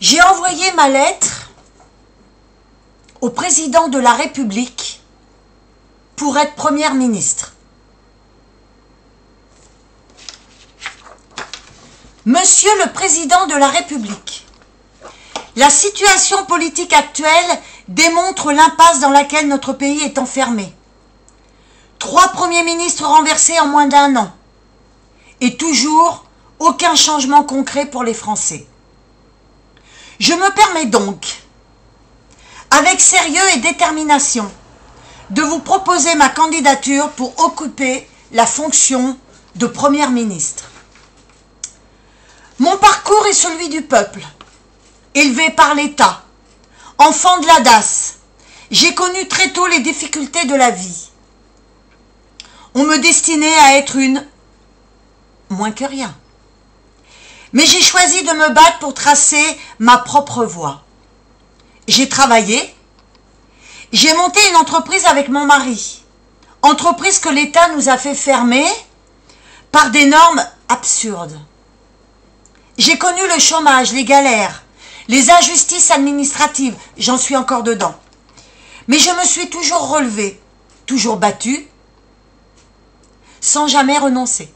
J'ai envoyé ma lettre au président de la République pour être Première ministre. Monsieur le Président de la République, la situation politique actuelle démontre l'impasse dans laquelle notre pays est enfermé. 3 premiers ministres renversés en moins d'1 an. Et toujours aucun changement concret pour les Français. Je me permets donc, avec sérieux et détermination, de vous proposer ma candidature pour occuper la fonction de Première ministre. Mon parcours est celui du peuple, élevé par l'État, enfant de la DAS. J'ai connu très tôt les difficultés de la vie. On me destinait à être une moins que rien. Mais j'ai choisi de me battre pour tracer ma propre voie. J'ai travaillé. J'ai monté une entreprise avec mon mari. Entreprise que l'État nous a fait fermer par des normes absurdes. J'ai connu le chômage, les galères, les injustices administratives. J'en suis encore dedans. Mais je me suis toujours relevée, toujours battue, sans jamais renoncer.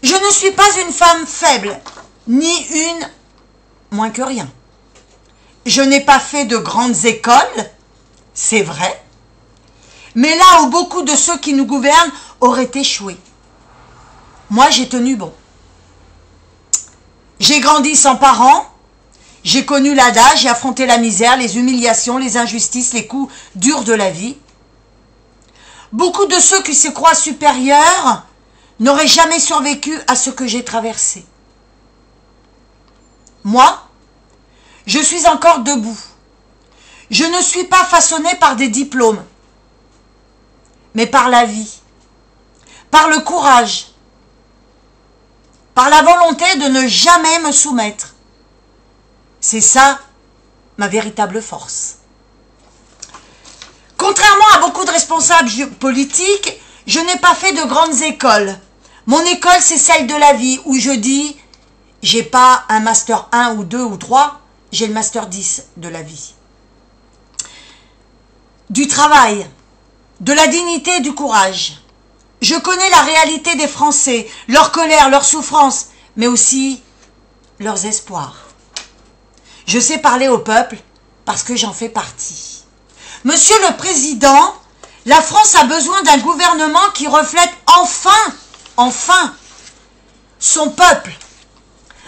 Je ne suis pas une femme faible, ni une moins que rien. Je n'ai pas fait de grandes écoles, c'est vrai, mais là où beaucoup de ceux qui nous gouvernent auraient échoué. Moi, j'ai tenu bon. J'ai grandi sans parents, j'ai connu l'adage, j'ai affronté la misère, les humiliations, les injustices, les coups durs de la vie. Beaucoup de ceux qui se croient supérieurs n'auraient jamais survécu à ce que j'ai traversé. Moi, je suis encore debout. Je ne suis pas façonnée par des diplômes, mais par la vie, par le courage, par la volonté de ne jamais me soumettre. C'est ça, ma véritable force. Contrairement à beaucoup de responsables politiques, je n'ai pas fait de grandes écoles. Mon école, c'est celle de la vie, où je dis, j'ai pas un master 1 ou 2 ou 3, j'ai le master 10 de la vie. Du travail, de la dignité et du courage. Je connais la réalité des Français, leur colère, leur souffrance, mais aussi leurs espoirs. Je sais parler au peuple parce que j'en fais partie. Monsieur le Président, la France a besoin d'un gouvernement qui reflète enfin, son peuple.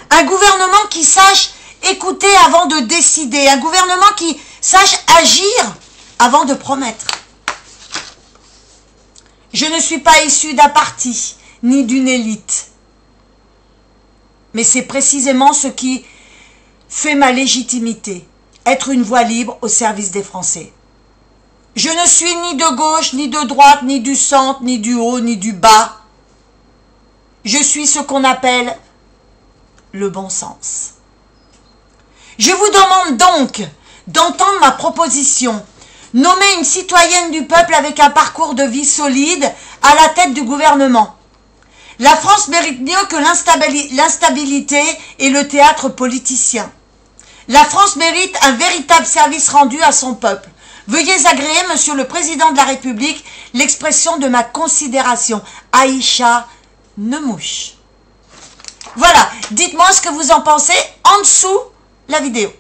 Un gouvernement qui sache écouter avant de décider. Un gouvernement qui sache agir avant de promettre. Je ne suis pas issue d'un parti, ni d'une élite. Mais c'est précisément ce qui fait ma légitimité. Être une voix libre au service des Français. Je ne suis ni de gauche, ni de droite, ni du centre, ni du haut, ni du bas. Je suis ce qu'on appelle le bon sens. Je vous demande donc d'entendre ma proposition. Nommer une citoyenne du peuple avec un parcours de vie solide à la tête du gouvernement. La France mérite mieux que l'instabilité et le théâtre politicien. La France mérite un véritable service rendu à son peuple. Veuillez agréer, Monsieur le Président de la République, l'expression de ma considération. Aïcha Nemouche. Voilà, dites-moi ce que vous en pensez en dessous la vidéo.